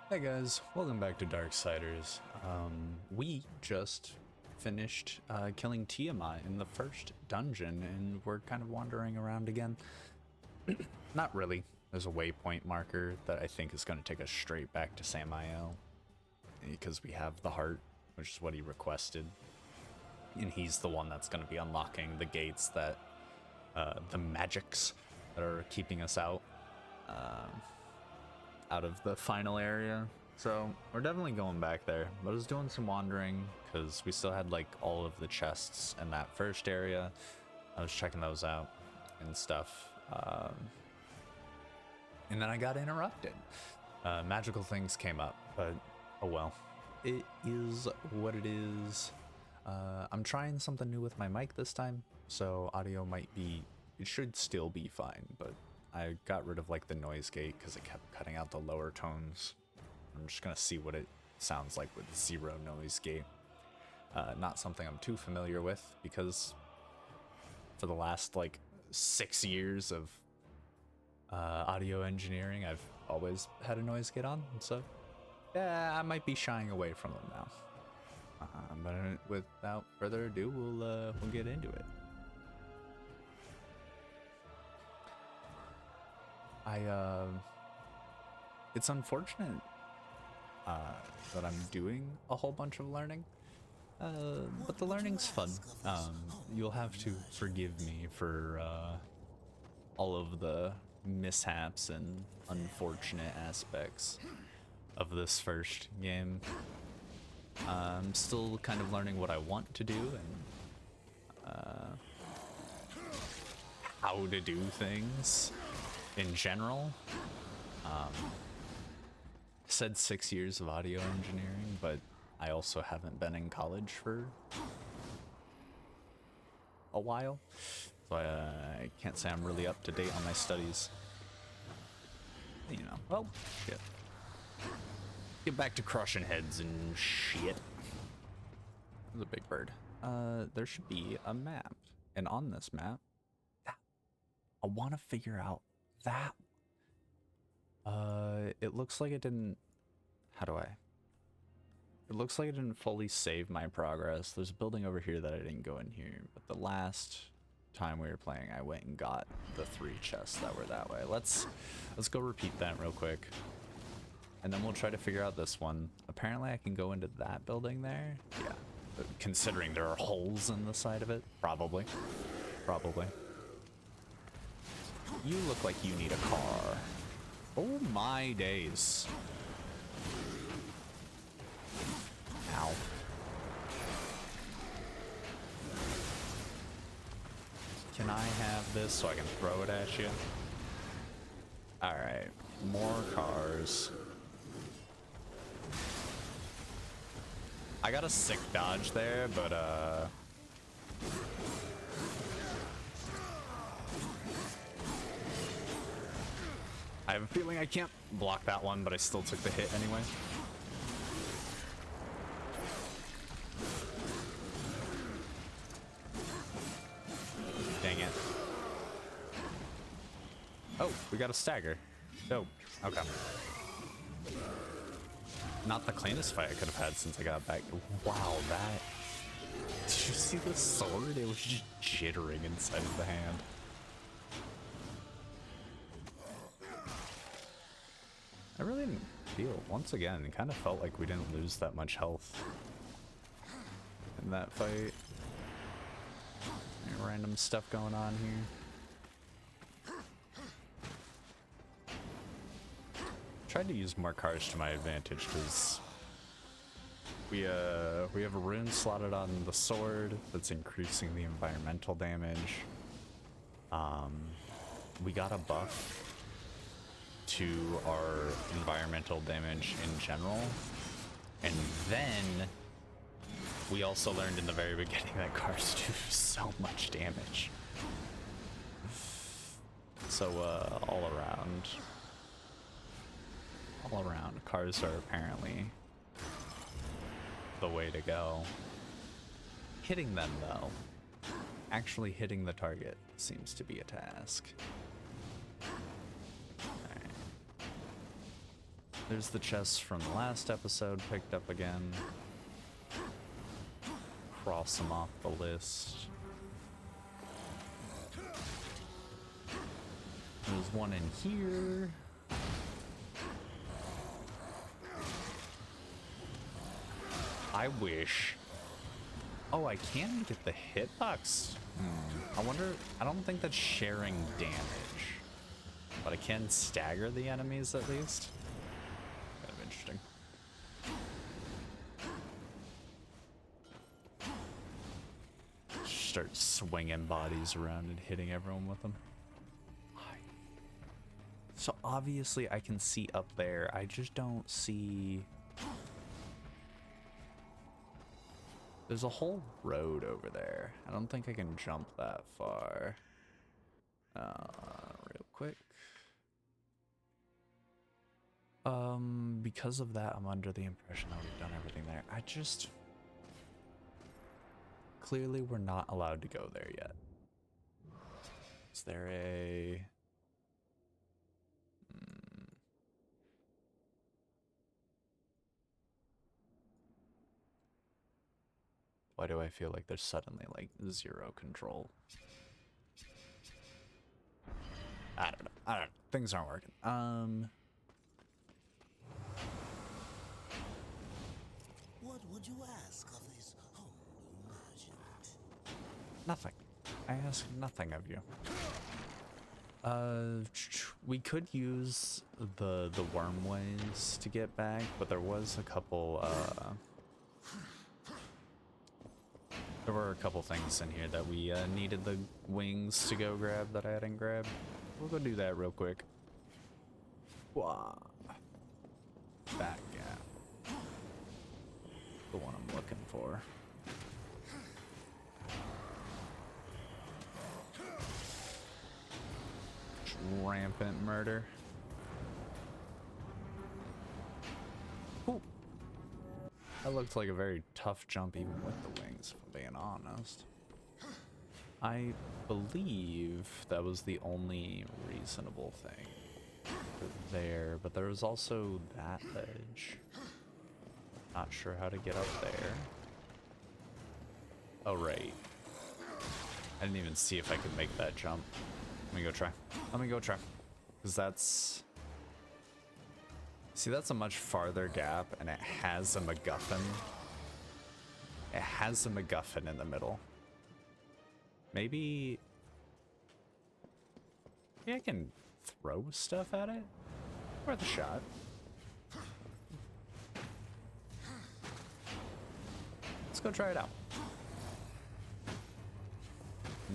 Hey guys, welcome back to Darksiders. We just finished killing Tiamat in the first dungeon, and we're kind of wandering around again. Not really. There's a waypoint marker that I think is going to take us straight back to Samael, because we have the heart, which is what he requested. And he's the one that's going to be unlocking the gates that, the magics that are keeping us out of the final area. So we're definitely going back there, but I was doing some wandering because we still had like all of the chests in that first area. I was checking those out and stuff, and then I got interrupted. Magical things came up, but oh well, it is what it is. I'm trying something new with my mic this time, so audio might be, it should still be fine, but I got rid of like the noise gate because it kept cutting out the lower tones. I'm just gonna see what it sounds like with zero noise gate. Not something I'm too familiar with because for the last like 6 years of audio engineering, I've always had a noise gate on, so yeah, I might be shying away from them now. But without further ado, we'll get into it. It's unfortunate that I'm doing a whole bunch of learning, but the learning's fun. You'll have to forgive me for all of the mishaps and unfortunate aspects of this first game. I'm still kind of learning what I want to do and how to do things in general. Said 6 years of audio engineering, but I also haven't been in college for a while, so I can't say I'm really up to date on my studies. You know, well, shit. Get back to crushing heads and shit. There's a big bird. There should be a map, and on this map, I want to figure out that. It looks like it didn't, it looks like it didn't fully save my progress. There's a building over here that I didn't go in here, but the last time we were playing, I went and got the 3 chests that were that way. Let's go repeat that real quick, and then we'll try to figure out this one. Apparently I can go into that building there. Yeah, considering there are holes in the side of it, probably. You look like you need a car. Oh my days. Ow. Can I have this so I can throw it at you? Alright, more cars. I got a sick dodge there, but I have a feeling I can't block that one, but I still took the hit anyway. Dang it. Oh, we got a stagger. Dope. Okay. Not the cleanest fight I could have had since I got back. Wow, that... Did you see the sword? It was just jittering inside of the hand. I really didn't feel, once again, it kind of felt like we didn't lose that much health in that fight. Any random stuff going on here. Tried to use more cars to my advantage because we have a rune slotted on the sword that's increasing the environmental damage. We got a buff to our environmental damage in general, and then we also learned in the very beginning that cars do so much damage. So all around cars are apparently the way to go. Hitting them though, actually hitting the target, seems to be a task. There's the chests from the last episode picked up again. Cross them off the list. There's one in here. I wish. Oh, I can get the hitbox. I wonder, I don't think that's sharing damage, but I can stagger the enemies at least. Kind of interesting. Start swinging bodies around and hitting everyone with them. So obviously I can see up there. I just don't see... There's a whole road over there. I don't think I can jump that far. Real quick. Because of that, I'm under the impression that we've done everything there. I just... Clearly we're not allowed to go there yet. Is there a... Why do I feel like there's suddenly like zero control? I don't know. Things aren't working. What would you ask of this humble merchant? Nothing. I ask nothing of you. We could use the worm ways to get back, but there was a couple there were a couple things in here that we needed the wings to go grab that I hadn't grabbed. We'll go do that real quick. Wow. That gap. The one I'm looking for. Rampant murder. Ooh. That looked like a very tough jump even with the wings, if I'm being honest. I believe that was the only reasonable thing there, but there was also that ledge. Not sure how to get up there. Oh, right. I didn't even see if I could make that jump. Let me go try. Let me go try. Because that's... See, that's a much farther gap, and it has a MacGuffin. It has a MacGuffin in the middle. Maybe I can throw stuff at it? Worth a shot. Let's go try it out.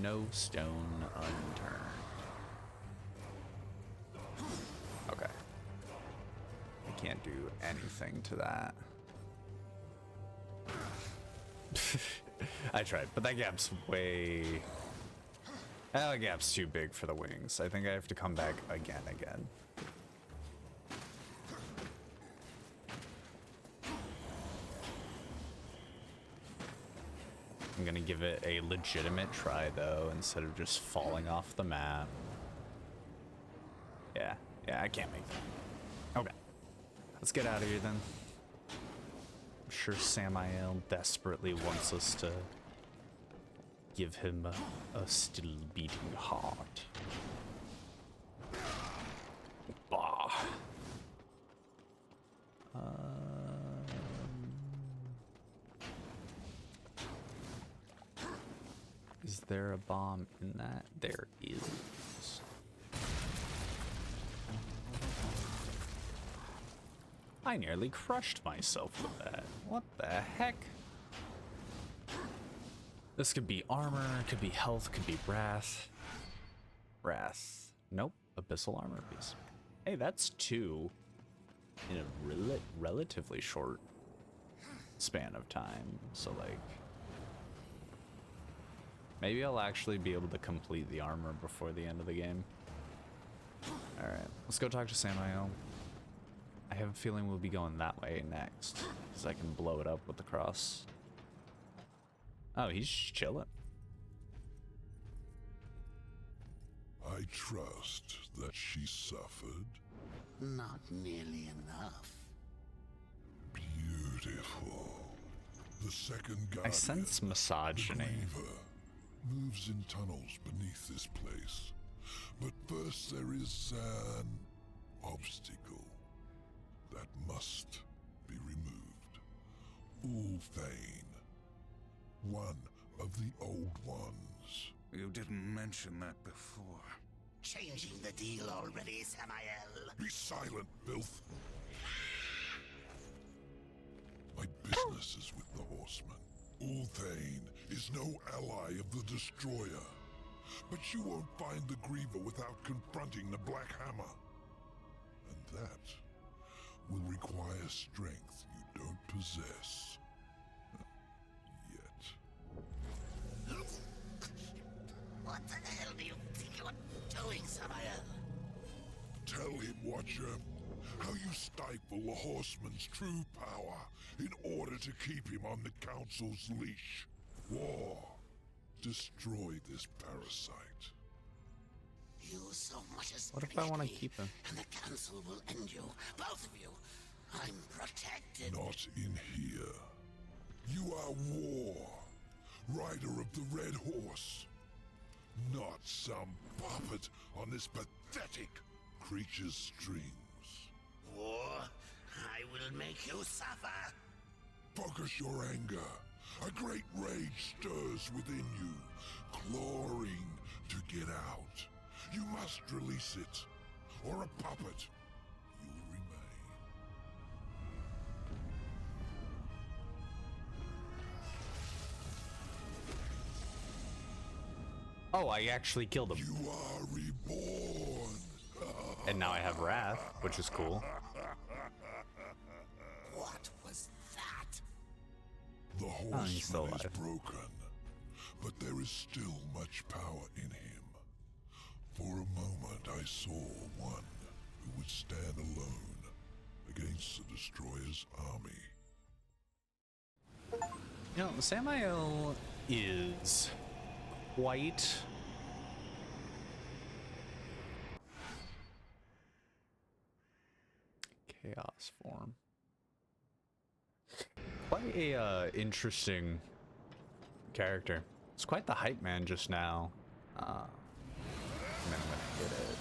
No stone unturned. Okay. I can't do anything to that. I tried, but that gap's way... That gap's too big for the wings. I think I have to come back again. I'm gonna give it a legitimate try though, instead of just falling off the map. Yeah, I can't make that. Okay. Let's get out of here then. I'm sure Samael desperately wants us to give him a still beating heart. Bah. Is there a bomb in that? There is. I nearly crushed myself with that. What the heck? This could be armor, could be health, could be wrath. Wrath. Nope. Abyssal armor piece. Hey, that's 2 in a relatively short span of time. So, like... Maybe I'll actually be able to complete the armor before the end of the game. Alright, let's go talk to Samael. I have a feeling we'll be going that way next, because I can blow it up with the cross. Oh, he's chilling. I trust that she suffered. Not nearly enough. Beautiful. The second guardian, I sense misogyny. the Griever, moves in tunnels beneath this place. But first there is an obstacle that must be removed. Ulthane, one of the old ones. You didn't mention that before. Changing the deal already, Samael. Be silent, filth. My business is with the horseman. Ulthane is no ally of the destroyer. But you won't find the Griever without confronting the Black Hammer. And that will require strength you don't possess. Yet. What the hell do you think you're doing, Samael? Tell him, Watcher, how you stifle the horseman's true power in order to keep him on the Council's leash. War. Destroy this parasite. You so much as What if I want to me, keep him? and the Council will end you, both of you. I'm protected. Not in here. You are War, rider of the Red Horse. Not some puppet on this pathetic creature's strings. War, I will make you suffer. Focus your anger. A great rage stirs within you, clawing to get out. You must release it, or a puppet you'll remain. Oh, I actually killed him. You are reborn. And now I have Wrath, which is cool. What was that? The he's still horseman is alive. broken, but there is still much power in him. For a moment I saw one who would stand alone against the destroyer's army. You know, Samael is quite chaos form. Quite a interesting character. It's quite the hype man just now. And then I'm gonna get it.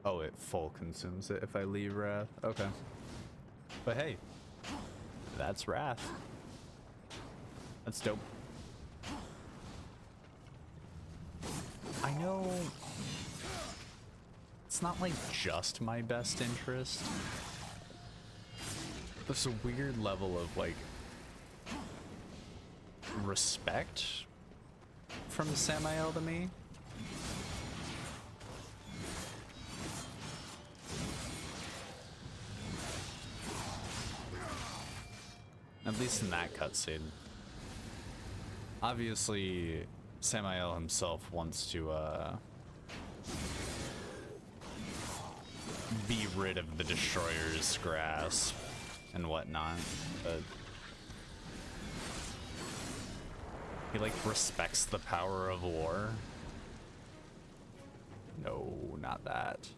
Oh, it full consumes it if I leave Wrath. Okay. But hey, that's Wrath. That's dope. I know it's not like just my best interest. There's a weird level of like respect from Samael to me. At least in that cutscene. Obviously, Samael himself wants to be rid of the Destroyer's grasp and whatnot, but he like respects the power of war. No, not that.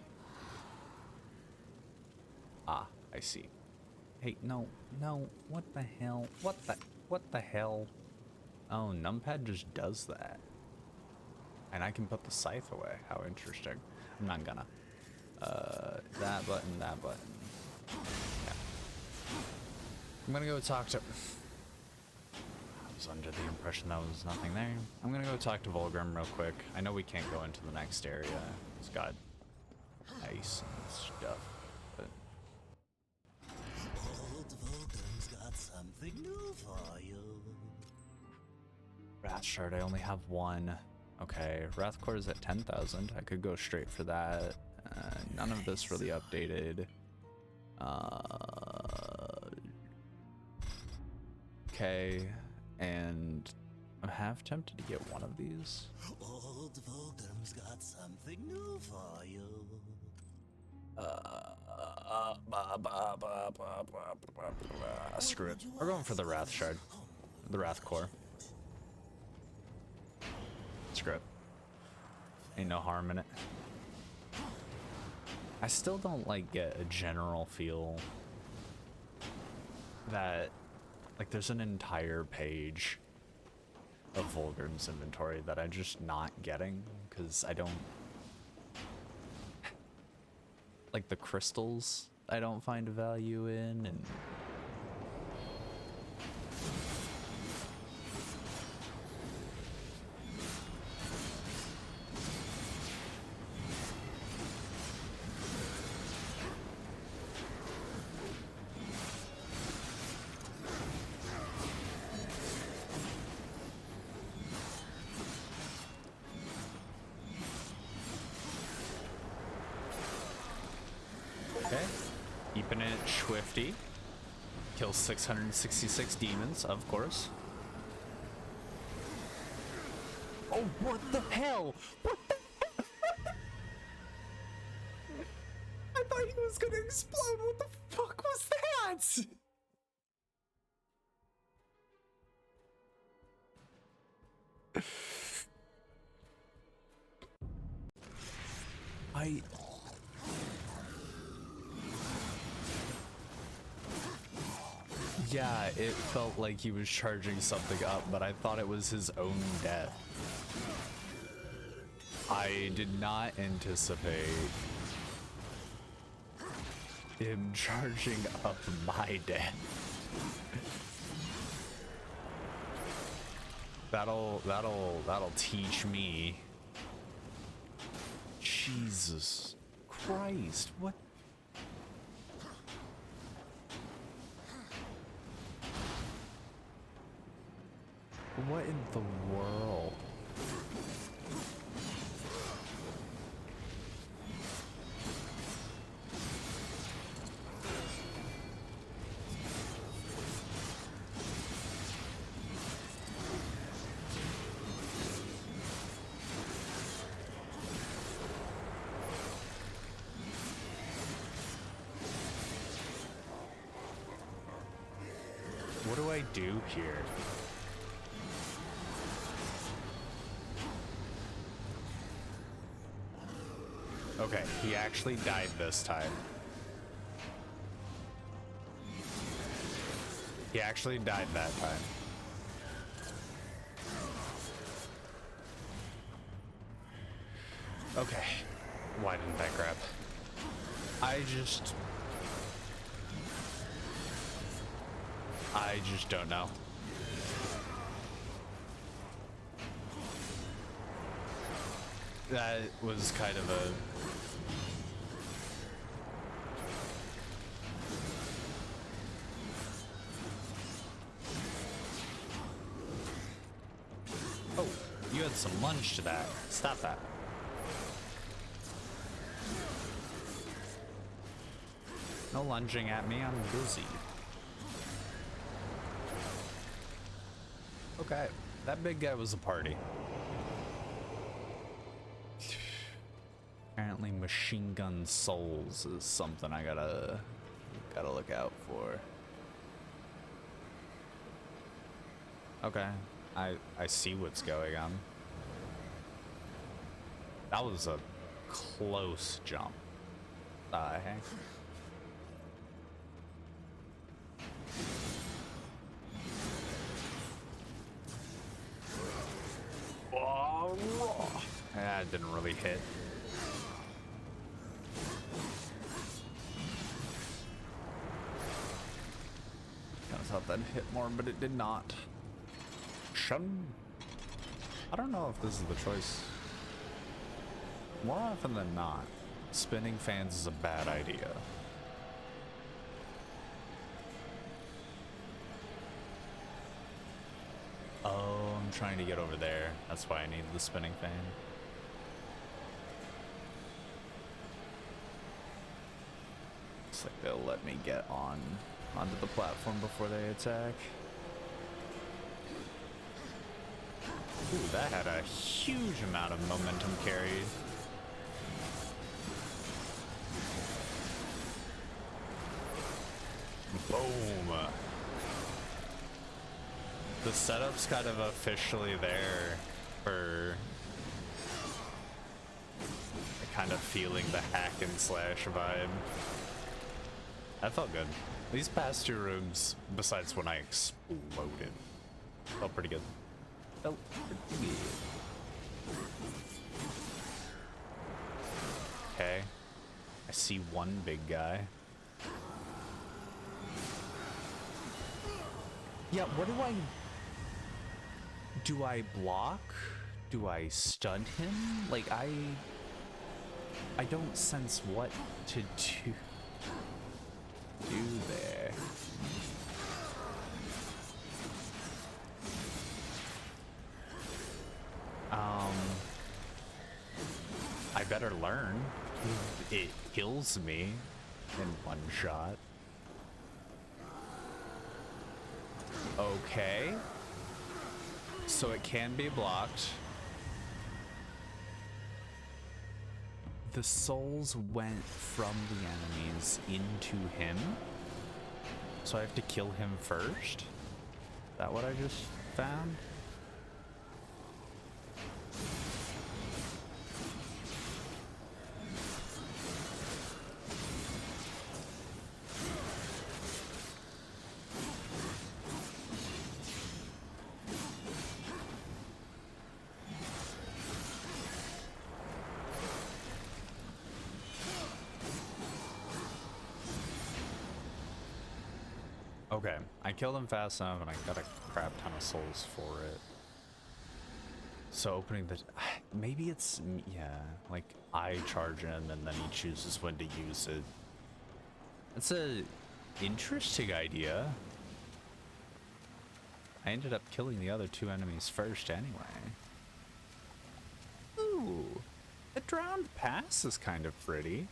Ah, I see. Hey, no, what the hell? What the hell? Oh, numpad just does that. And I can put the scythe away. How interesting. I'm not gonna. That button. Yeah. I'm gonna go talk to... I was under the impression that was nothing there. I'm gonna go talk to Volgrim real quick. I know we can't go into the next area. It's got ice and stuff. But Old Vulcan's got something new for you. Wrath Shard, I only have one. Okay, Wrath Core is at 10,000. I could go straight for that. None of this really updated. Okay, and I'm half tempted to get one of these. Old Vulcan's got something new for you. Screw it. We're going for the Wrath Shard. The Wrath Core. Screw it. Ain't no harm in it. I still don't like get a general feel that like there's an entire page of Volgrim's inventory that I'm just not getting because I don't like the crystals. I don't find value in, and keeping it swifty. Kill 666 demons, of course. Oh, what the hell? What the hell? I thought he was gonna explode. What the fuck was that? Yeah, it felt like he was charging something up, but I thought it was his own death. I did not anticipate him charging up my death. That'll teach me. Jesus Christ, what? What in the world? What do I do here? Okay, he actually died this time. He actually died that time. Okay, why didn't that grab? I just don't know. That was kind of a... Oh, you had some lunge to that. Stop that. No lunging at me, I'm busy. Okay, that big guy was a party. Apparently machine gun souls is something I gotta look out for. Okay, I see what's going on. That was a close jump. Heck. That didn't really hit. I thought that'd hit more, but it did not. Shun. I don't know if this is the choice. More often than not, spinning fans is a bad idea. Oh, I'm trying to get over there. That's why I need the spinning fan. Looks like they'll let me get onto the platform before they attack. Ooh, that had a huge amount of momentum carried. Boom. The setup's kind of officially there for kind of feeling the hack and slash vibe. That felt good. These past two rooms, besides when I exploded, felt pretty good. Felt pretty good. Okay. I see one big guy. Yeah, what do I block? Do I stun him? Like, I don't sense what to do there. I better learn. It kills me in one shot. Okay. So it can be blocked. The souls went from the enemies into him. So I have to kill him first? Is that what I just found? Okay, I killed him fast enough and I got a crap ton of souls for it. So opening the... Maybe it's... Yeah, like I charge him and then he chooses when to use it. That's a interesting idea. I ended up killing the other two enemies first anyway. Ooh, the drowned pass is kind of pretty.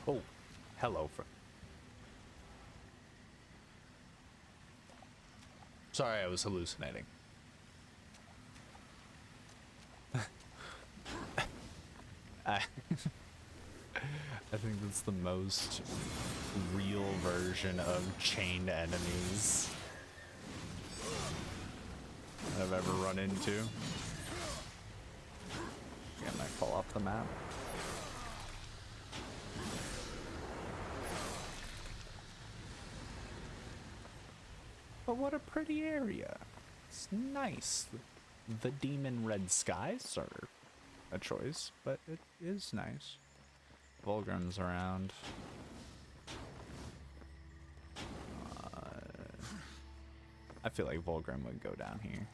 Oh, hello, friend. Sorry, I was hallucinating. I think that's the most real version of chained enemies I've ever run into. Yeah, I might fall off the map. But what a pretty area. It's nice. The demon red skies are a choice, but it is nice. Vulgrim's around. I feel like Vulgrim would go down here.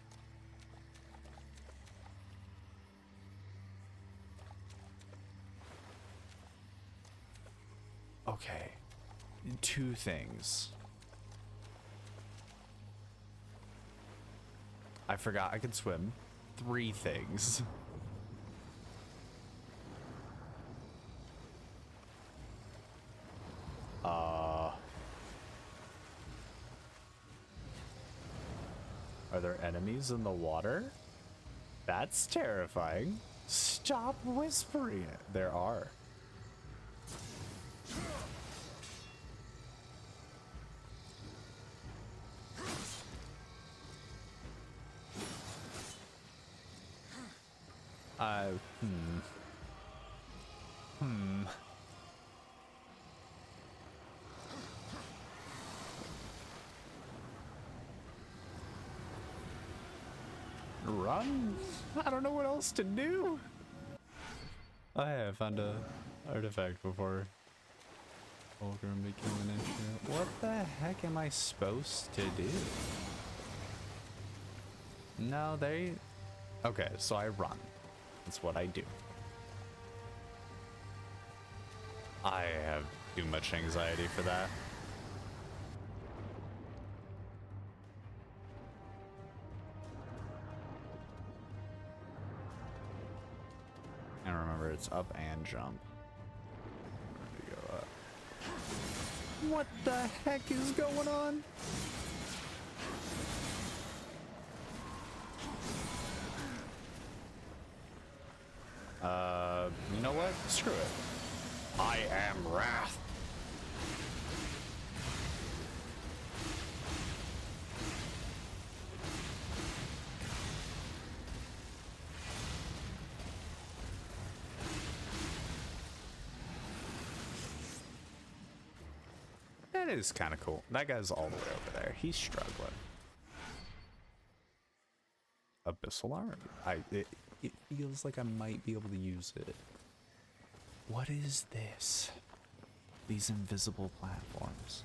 Okay. Two things. I forgot I could swim. Three things. Are there enemies in the water? That's terrifying. Stop whispering it. There are. Run? I don't know what else to do. Oh yeah, I found a artifact before Fulgrim became an issue. What the heck am I supposed to do? No, they... Okay, so I run. That's what I do. I have too much anxiety for that. And remember, it's up and jump. Where do we go up? What the heck is going on? You know what? Screw it. I am Wrath. That is kind of cool. That guy's all the way over there. He's struggling. Abyssal armor. It feels like I might be able to use it. What is this? These invisible platforms.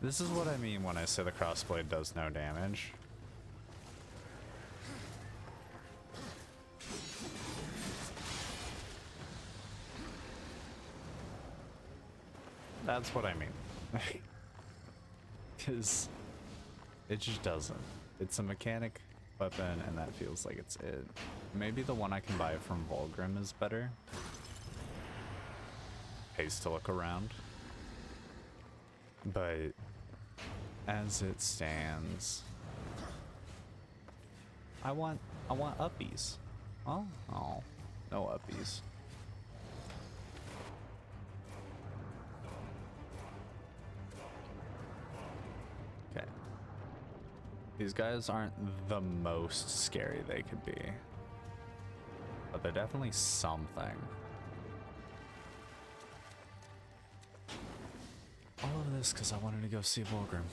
This is what I mean when I say the crossblade does no damage. That's what I mean. Because it just doesn't. It's a mechanic weapon and that feels like it's it. Maybe the one I can buy from Volgrim is better. Pays to look around. But as it stands, I want uppies. Oh, no uppies. Okay. These guys aren't the most scary they could be, but they're definitely something. All of this because I wanted to go see Volgrim.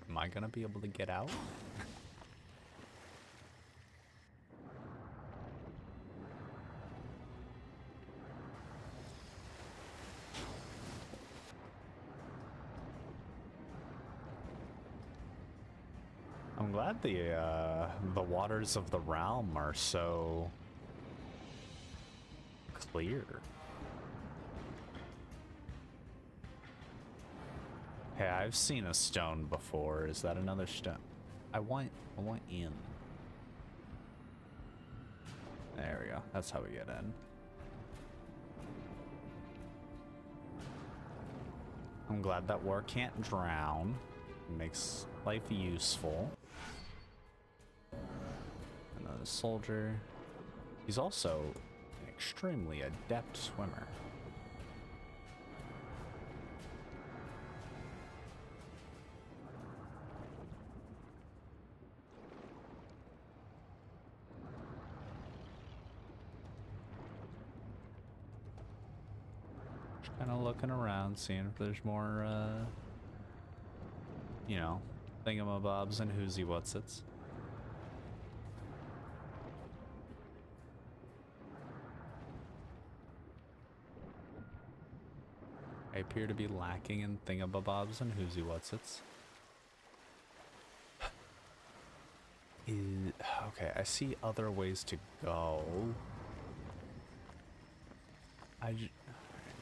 Am I gonna be able to get out? I'm glad the waters of the realm are so clear. Hey, I've seen a stone before. Is that another stone? I want in. There we go. That's how we get in. I'm glad that war can't drown. It makes life useful. Another soldier. He's also an extremely adept swimmer. Just kind of looking around, seeing if there's more, you know, thingamabobs and whoozy whatsits. I appear to be lacking in thingamabobs and whoozy whatsits. Okay, I see other ways to go.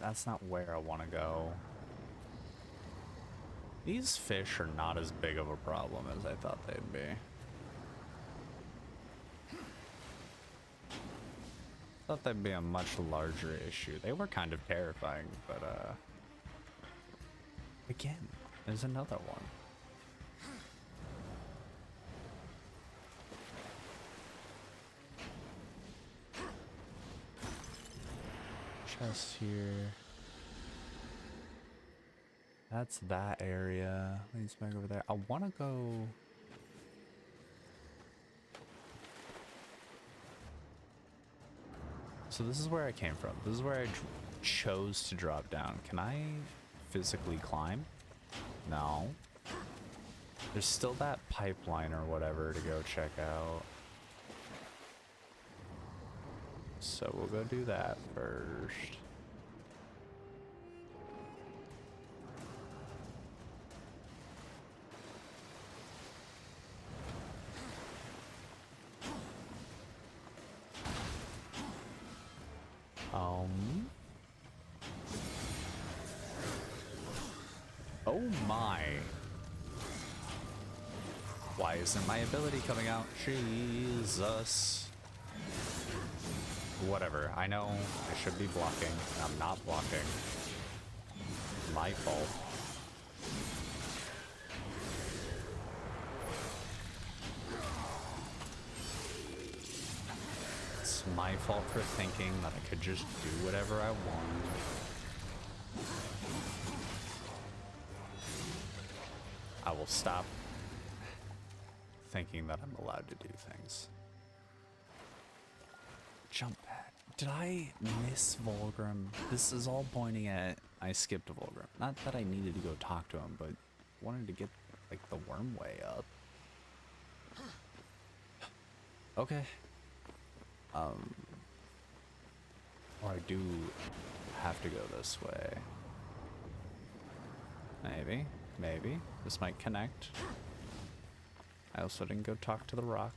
That's not where I want to go. These fish are not as big of a problem as I thought they'd be. Thought that'd be a much larger issue. They were kind of terrifying, but again, there's another one. Chest here. That's that area. Leads back over there. I want to go. So this is where I came from. This is where I chose to drop down. Can I physically climb? No. There's still that pipeline or whatever to go check out. So we'll go do that first. Oh my. Why isn't my ability coming out? Jesus. Whatever. I know I should be blocking. I'm not blocking. My fault. It's my fault for thinking that I could just do whatever I want. I will stop thinking that I'm allowed to do things. Jump pad. Did I miss Volgrim? This is all pointing at I skipped Volgrim. Not that I needed to go talk to him, but wanted to get like the worm way up. Okay. Or I do have to go this way. Maybe. This might connect. I also didn't go talk to the rock.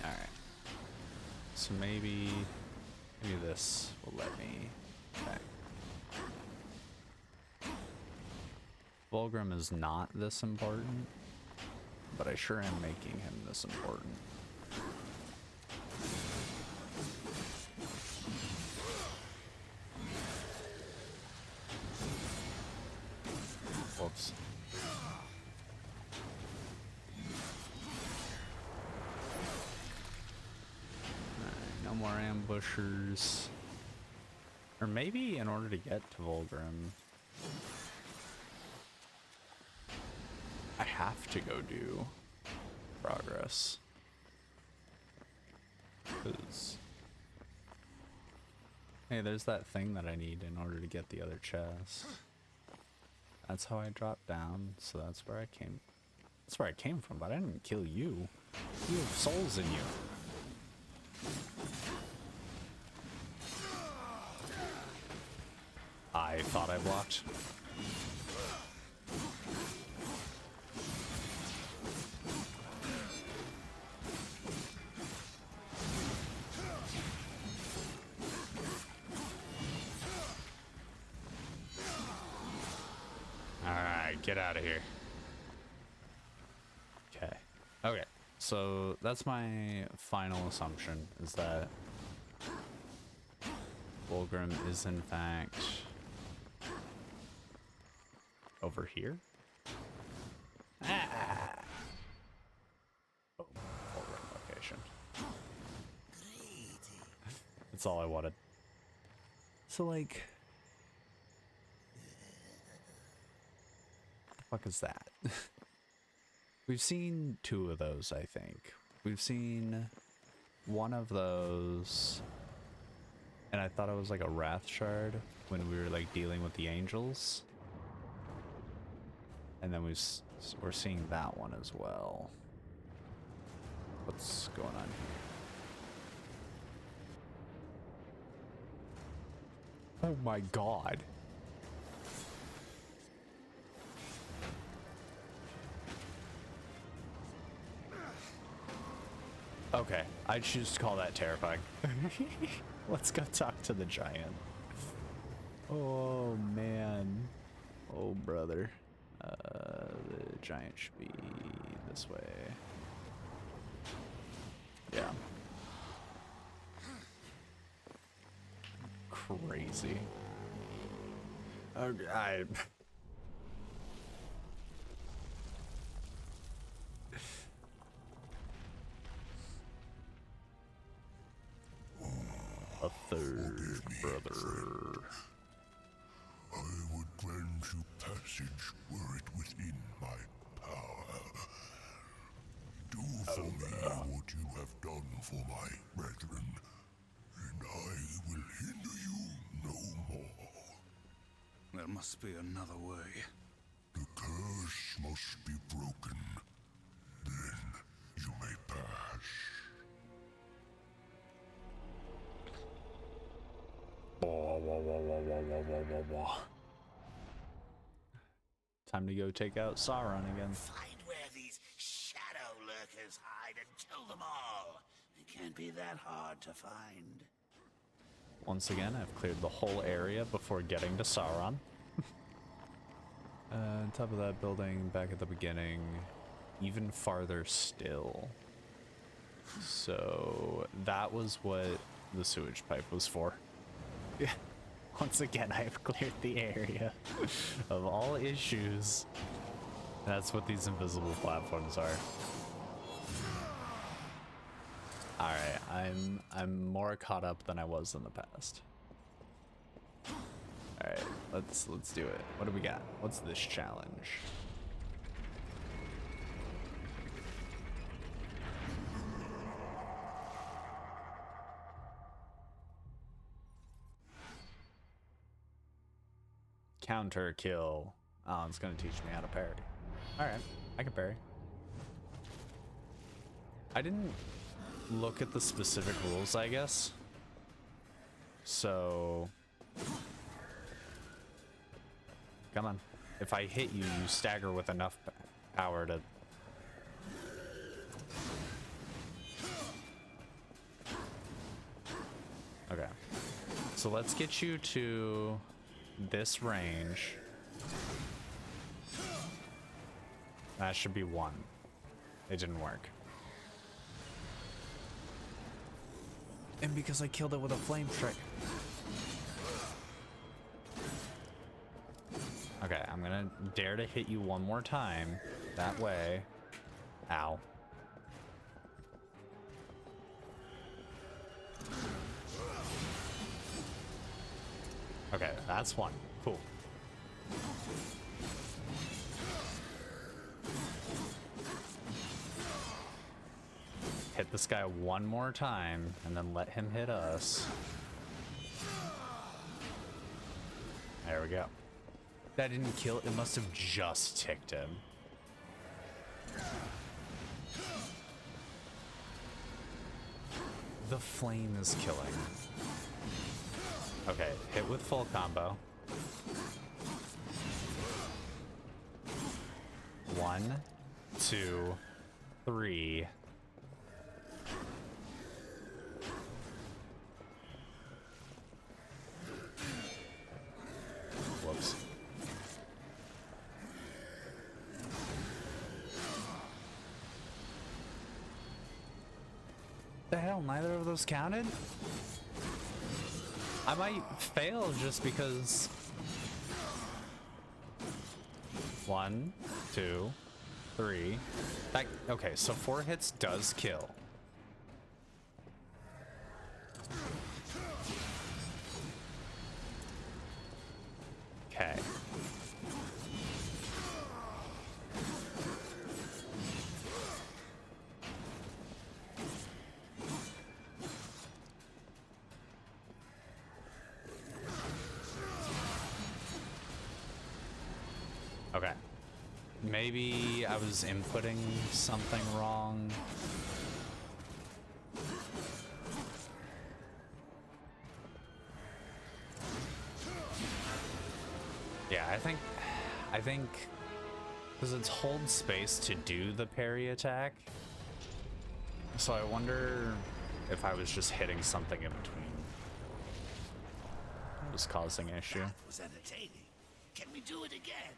Alright. So maybe this will let me back. Volgrim is not this important, but I sure am making him this important. Whoops. Alright, no more ambushers. Or maybe in order to get to Volgrim, I have to go do progress. 'Cause hey, there's that thing that I need in order to get the other chest. That's how I dropped down, so that's where I came. That's where I came from, but I didn't kill you. You have souls in you. I thought I blocked. Alright, get out of here. Okay, so that's my final assumption, is that Volgrim is in fact over here. Oh, Volgrim location. That's all I wanted. So like, what the fuck is that? We've seen two of those, I think. We've seen one of those, and I thought it was like a Wrath Shard when we were like dealing with the angels. And then we're seeing that one as well. What's going on here? Oh my god. Okay, I choose to call that terrifying. Let's go talk to the giant. Oh man. Oh brother. The giant should be this way. Yeah. Crazy. Okay, a third brother. I would grant you passage were it within my power. Do for me what you have done for my brethren, and I will hinder you no more. There must be another way. The curse must be broken. Then you may pass. Time to go take out Sauron again. Find where these shadow lurkers hide and kill them all. It can't be that hard to find. Once again, I've cleared the whole area before getting to Sauron. On top of that building, back at the beginning, even farther still. So that was what the sewage pipe was for. Once again, I have cleared the area of all issues That's what these invisible platforms are. All right, I'm more caught up than I was in the past. All right, let's do it. What do we got? What's this challenge? Counter kill. Oh, it's gonna teach me how to parry. All right, I can parry. I didn't look at the specific rules, I guess. So, come on. If I hit you, you stagger with enough power to... Okay. So let's get you to this range. That should be one. It didn't work. And because I killed it with a flame strike. Okay, I'm gonna dare to hit you one more time. That way. Ow. Okay, that's one. Cool. Hit this guy one more time and then let him hit us. There we go. That didn't kill, it must have just ticked him. The flame is killing. Okay, hit with full combo. 1, 2, 3. Whoops. The hell, neither of those counted? I might fail just because... 1, 2, 3. Okay, so 4 hits does kill. Okay. Okay. Maybe I was inputting something wrong. Yeah, I think because it's hold space to do the parry attack. So I wonder if I was just hitting something in between. It was causing issue. That was entertaining. Can we do it again?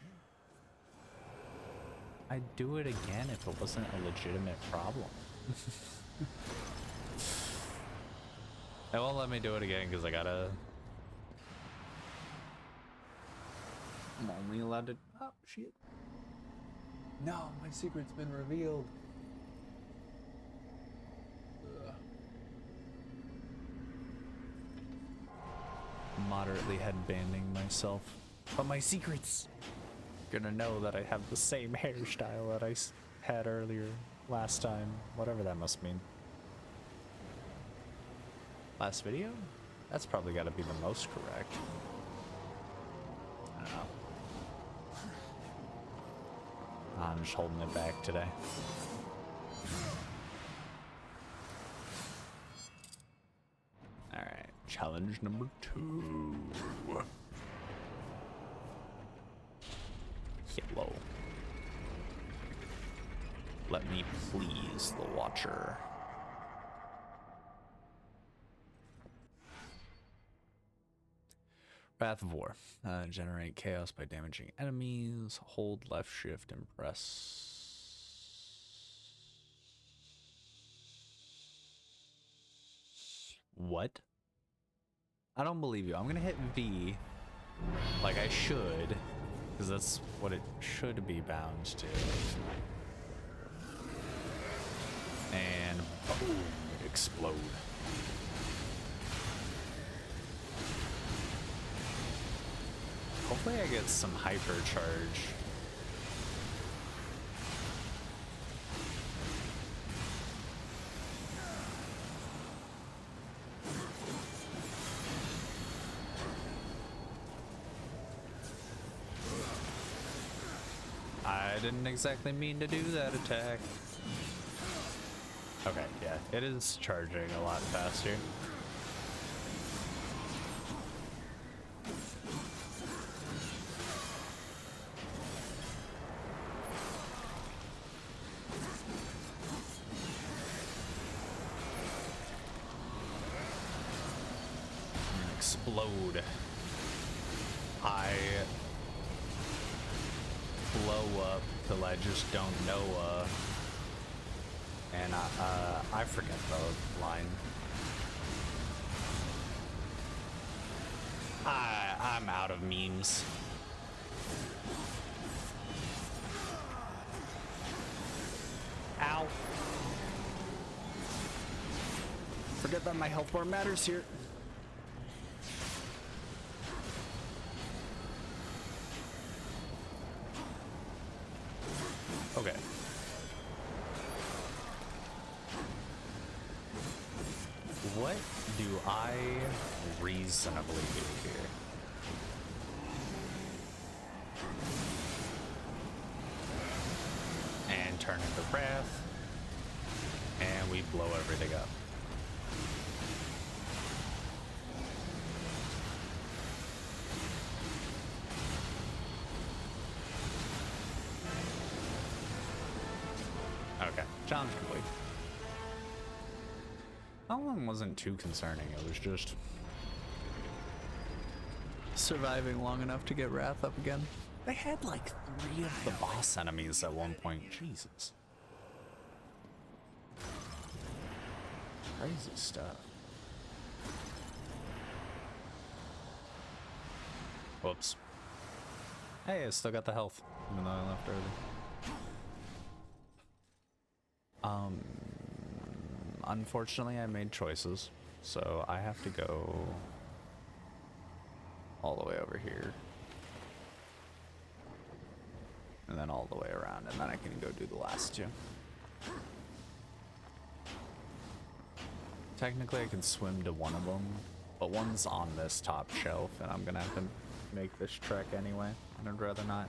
I'd do it again if it wasn't a legitimate problem. It won't let me do it again because I gotta... I'm only allowed to... Oh, shit. No, my secret's been revealed. Ugh. Moderately headbanding myself. But my secrets! Gonna know that I have the same hairstyle that I had earlier, last time, whatever that must mean. Last video? That's probably gotta be the most correct. I don't know. I'm just holding it back today. Alright, challenge number 2. Hello. Let me please the watcher. Wrath of War. Generate chaos by damaging enemies. Hold left shift and press. What? I don't believe you. I'm gonna hit V like I should. Because that's what it should be bound to. And boom, explode. Hopefully I get some hypercharge. I didn't exactly mean to do that attack. Okay, yeah, it is charging a lot faster. Explode. I blow up till I just don't know, and I forget the line. I'm out of memes. Ow. Forget that my health bar matters here. Okay. What do I reasonably do here? And turn into wrath. And we blow everything up. Okay, challenge complete. That one wasn't too concerning, it was just surviving long enough to get Wrath up again. They had like 3 of the boss enemies at one point, Jesus. Crazy stuff. Whoops. Hey, I still got the health, even though I left early. Unfortunately, I made choices, so I have to go all the way over here. And then all the way around, and then I can go do the last 2. Technically, I can swim to one of them, but one's on this top shelf, and I'm gonna have to make this trek anyway, and I'd rather not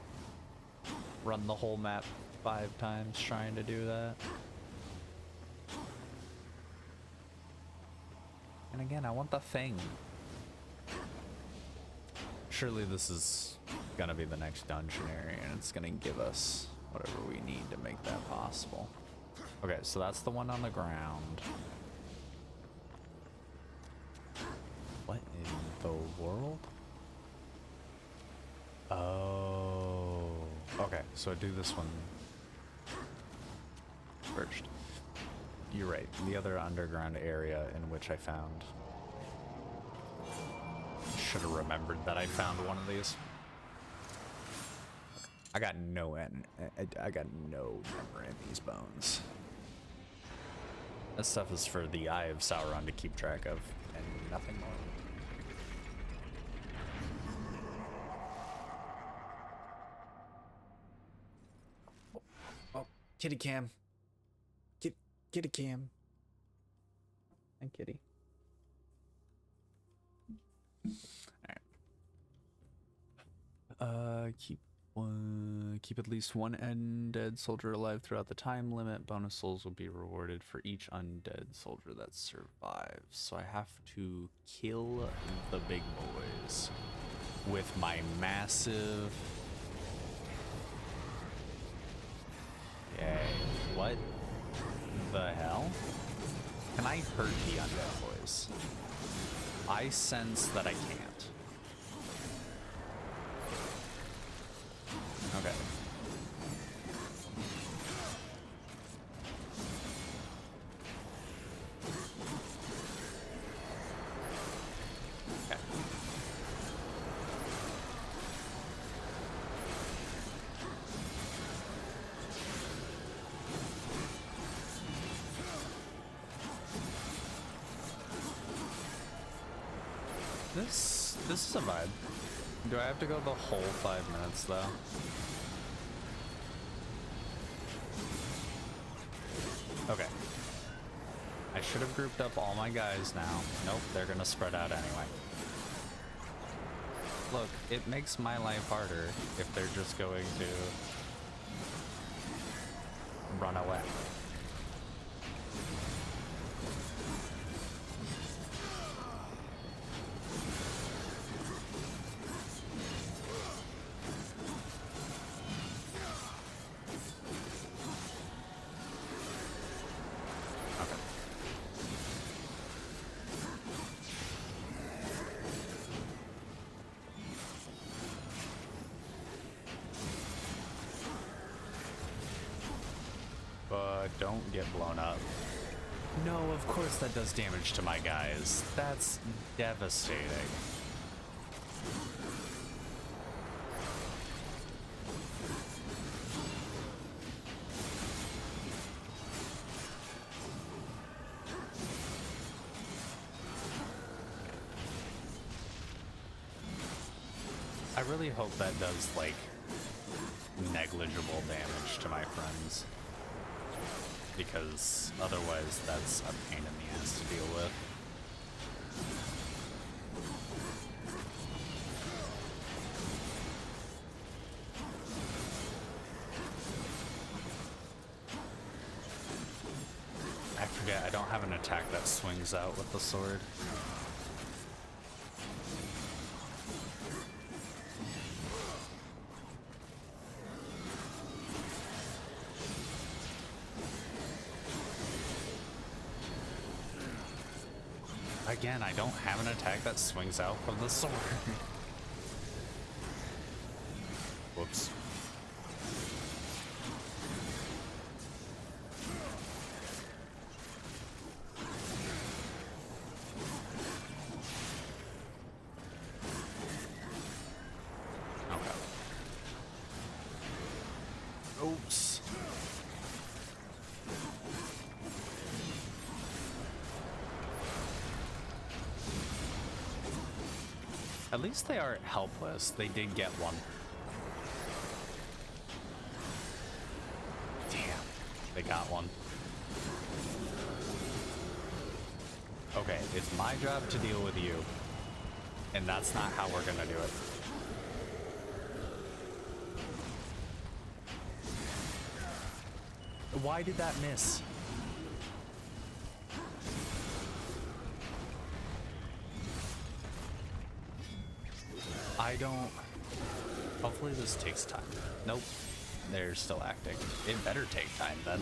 run the whole map 5 times trying to do that. And again, I want the thing. Surely this is gonna be the next dungeon area, and it's gonna give us whatever we need to make that possible. Okay, so that's the one on the ground. What in the world? Oh. Okay, so I do this one first. You're right, the other underground area in which I found. Should have remembered that I found one of these. I got no memory in these bones. That stuff is for the Eye of Sauron to keep track of, and nothing more. Oh, kitty cam. Kitty cam. And kitty. Alright. Keep at least one undead soldier alive throughout the time limit. Bonus souls will be rewarded for each undead soldier that survives. So I have to kill the big boys with my massive... Yay. What the hell? Can I hurt the undead boys? I sense that I can't. Okay. Okay. This is a vibe. Do I have to go the whole 5 minutes though? Okay. I should have grouped up all my guys now. Nope, they're gonna spread out anyway. Look, it makes my life harder if they're just going to run away. Don't get blown up. No, of course that does damage to my guys. That's devastating. I really hope that does, like, negligible damage to my friends. Because otherwise that's a pain in the ass to deal with. I forget, I don't have an attack that swings out with the sword. Again, I don't have an attack that swings out from the sword. Whoops. Okay. Oops. At least they aren't helpless. They did get one. Damn. They got one. Okay, it's my job to deal with you. And that's not how we're gonna do it. Why did that miss? I don't... Hopefully this takes time. Nope. They're still acting. It better take time then.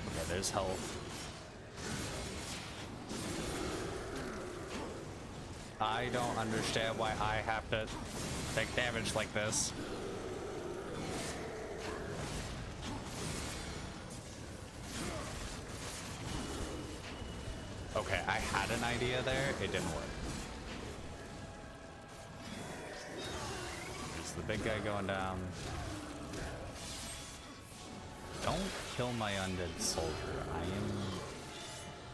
Okay, there's health. I don't understand why I have to take damage like this. Okay, I had an idea there. It didn't work. The big guy going down. Don't kill my undead soldier. I am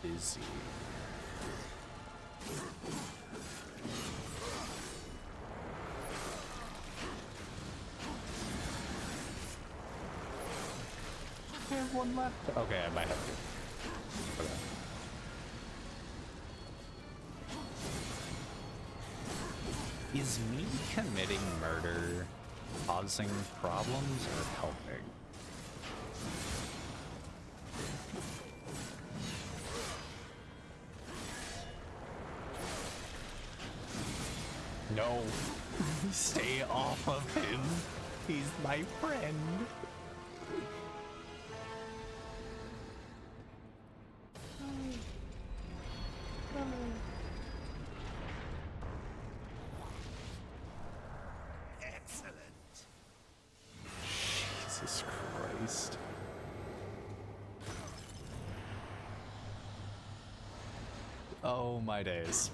busy. I have one left. Okay, I might have to. Okay. Is me committing murder causing problems or helping? No. Stay off of him. He's my friend. Jesus Christ. Oh my days.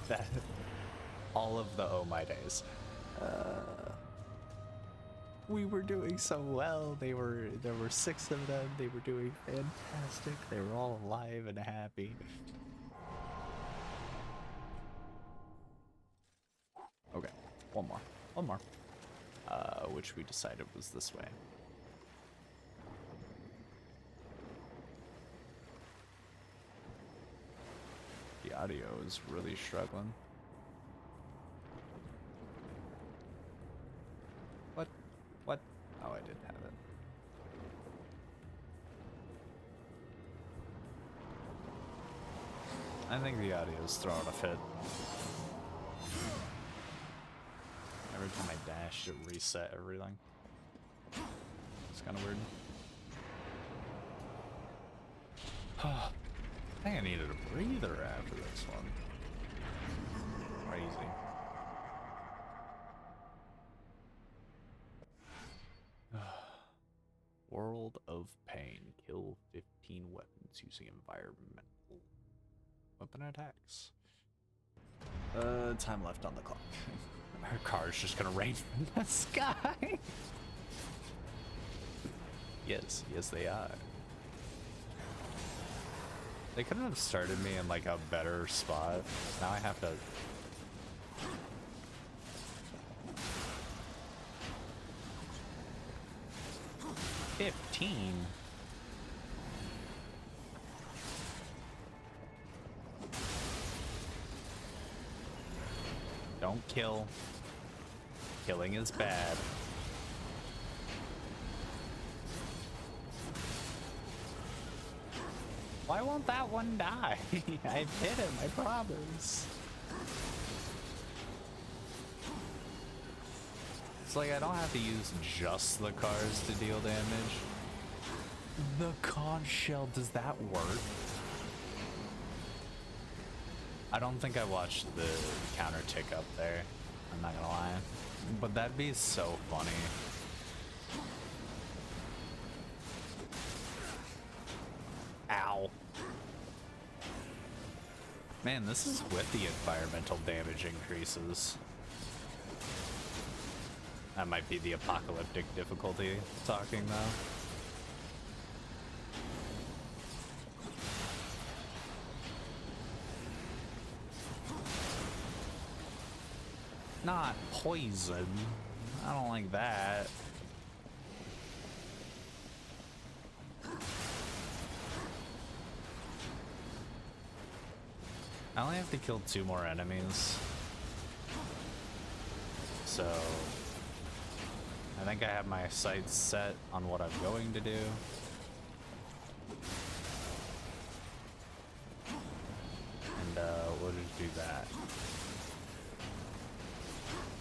That, all of the oh my days. We were doing so well. There were 6 of them. They were doing fantastic. They were all alive and happy. Okay, one more. One more. Which we decided was this way. The audio is really struggling. What? What? Oh, I did have it. I think the audio is throwing a fit. Every time I dashed, it reset everything. It's kind of weird. I think I needed a breather after this one. Crazy. World of Pain. Kill 15 weapons using environmental weapon attacks. Time left on the clock. Our car's just gonna rain from the sky. Yes, yes they are. They couldn't have started me in like a better spot. Now I have to... 15. Don't kill. Killing is bad. Why won't that one die? I've hit him, I promise. It's like I don't have to use just the cars to deal damage. The conch shell, does that work? I don't think I watched the counter tick up there. I'm not gonna lie. But that'd be so funny. Ow. Man, this is with the environmental damage increases. That might be the apocalyptic difficulty talking though. Not poison. I don't like that. I only have to kill 2 more enemies. So I think I have my sights set on what I'm going to do. And we'll just do that.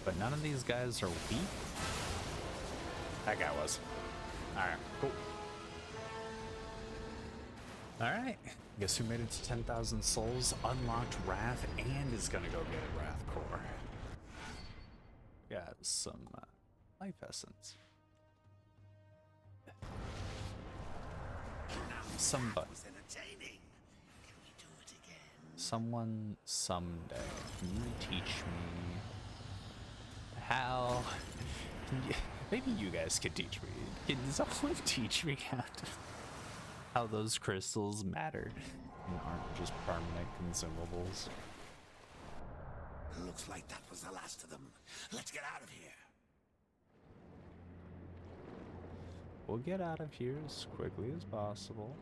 But none of these guys are weak. That guy was. Alright, cool. Alright. Guess who made it to 10,000 souls, unlocked Wrath, and is gonna go get Wrath Core. Got some life essence. Somebody. Someone someday. Can you teach me how? Maybe you guys could teach me. Can someone teach me how those crystals matter and aren't just permanent consumables? Looks like that was the last of them. Let's get out of here. We'll get out of here as quickly as possible.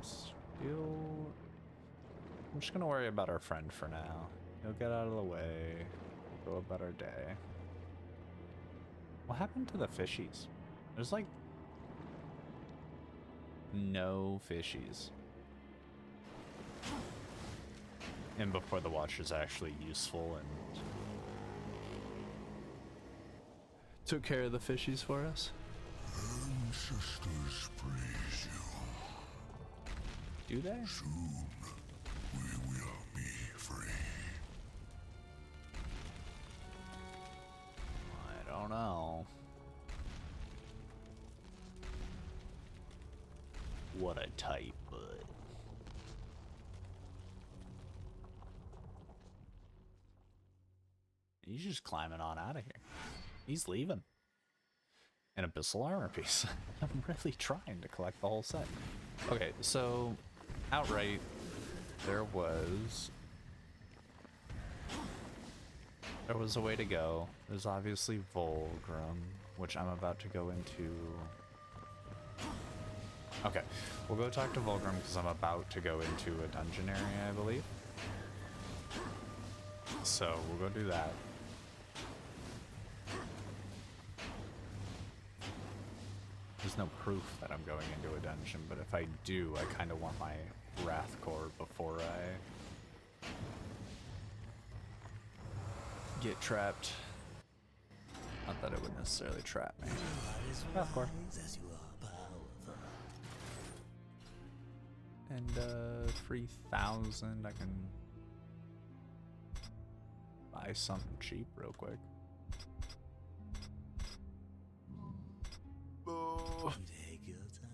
Still, I'm just gonna worry about our friend for now. He'll get out of the way. We'll go about our day. What happened to the fishies? There's like no fishies. And before the Watcher's actually useful and took care of the fishies for us. Ancestors praise you. Do they? Soon we will be free. I don't know. What a tight butt. He's just climbing on out of here. He's leaving. An abyssal armor piece. I'm really trying to collect the whole set. Okay, so outright there was There was a way to go. There's obviously Volgrim, which I'm about to go into. Okay, we'll go talk to Volgrim because I'm about to go into a dungeon area, I believe. So we'll go do that. There's no proof that I'm going into a dungeon, but if I do, I kind of want my Wrath Core before I get trapped. Not that it would necessarily trap me. Wrath Core. And 3,000, I can buy something cheap real quick. Oh. Take your time.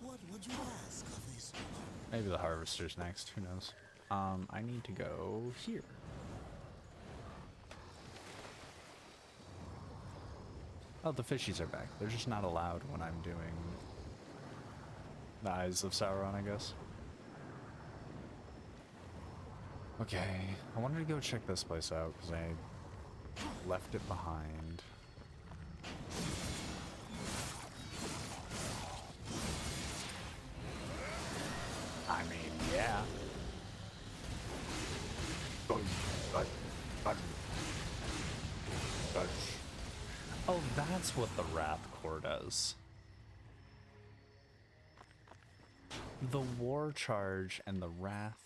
What would you ask of this? Maybe the harvester's next, who knows. I need to go here. Oh, the fishies are back. They're just not allowed when I'm doing the Eyes of Sauron, I guess. Okay, I wanted to go check this place out because I left it behind. I mean, yeah. Oh, that's what the Wrath Core does. The War Charge and the Wrath.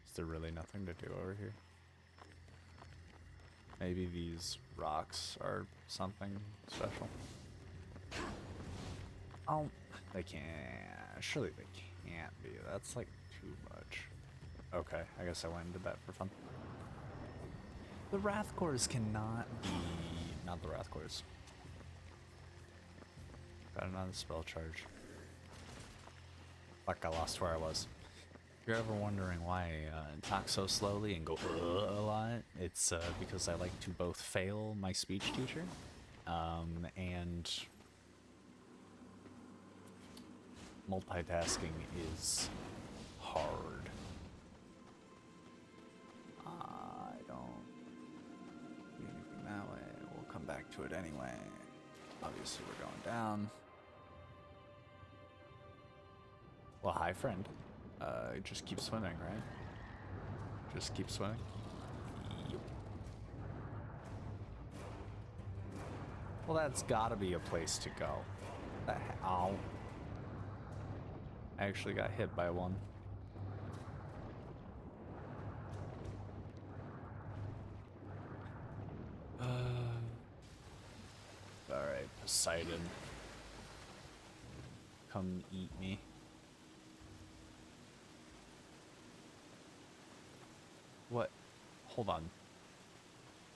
Is there really nothing to do over here? Maybe these rocks are something special. Oh, they can't. Surely they can't be. That's like too much. Okay, I guess I went and did that for fun. The Wrath Cores cannot be... Not the Wrath Cores. Got another spell charge. Fuck, I lost where I was. If you're ever wondering why I talk so slowly and go a lot, it's because I like to both fail my speech teacher and multitasking is hard. I don't do anything that way. We'll come back to it anyway. Obviously, we're going down. Well, hi, friend. Just keep swimming, right? Just keep swimming. Yep. Well, that's gotta be a place to go. Ow. I actually got hit by one. Alright, Poseidon. Come eat me. What? Hold on.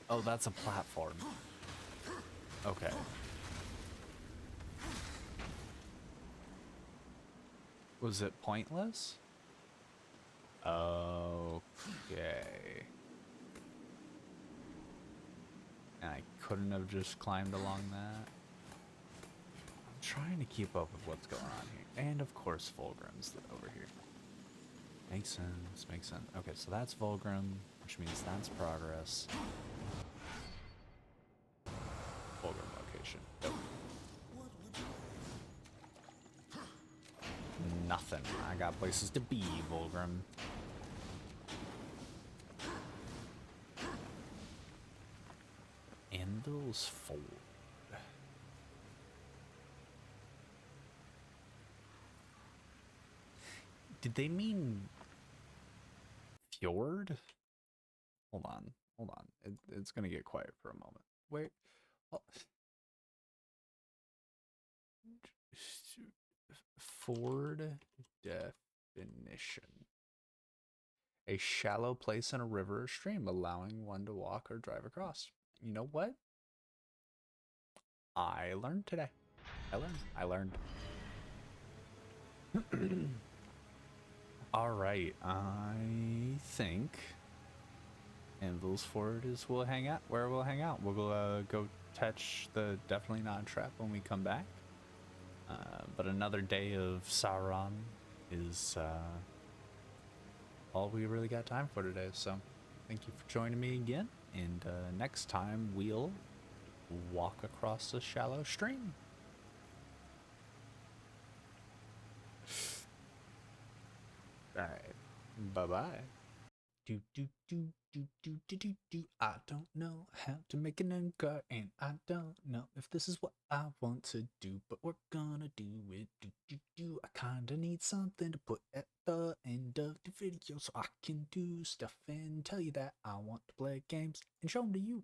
Oh, that's a platform. Okay. Was it pointless? Okay. And I couldn't have just climbed along that. I'm trying to keep up with what's going on here. And of course Volgrim's over here. Makes sense, makes sense. Okay, so that's Volgrim, which means that's progress. Volgrim location. Nope. Nothing. I got places to be, Volgrim. Anvil's Ford. Did they mean fjord? Hold on, hold on. It's gonna get quiet for a moment. Wait. Oh. Ford definition. A shallow place in a river or stream, allowing one to walk or drive across. You know what? I learned today. I learned. Alright, I think Anvil's Ford is where we'll hang out. We'll go touch the definitely not trap when we come back. But another day of Sauron is all we really got time for today. So thank you for joining me again. And next time we'll walk across a shallow stream. All right. Bye-bye. Do do do do do do do do. I don't know how to make an end card, and I don't know if this is what I want to do, but we're gonna do it. Do do do. I kinda need something to put at the end of the video so I can do stuff and tell you that I want to play games and show them to you.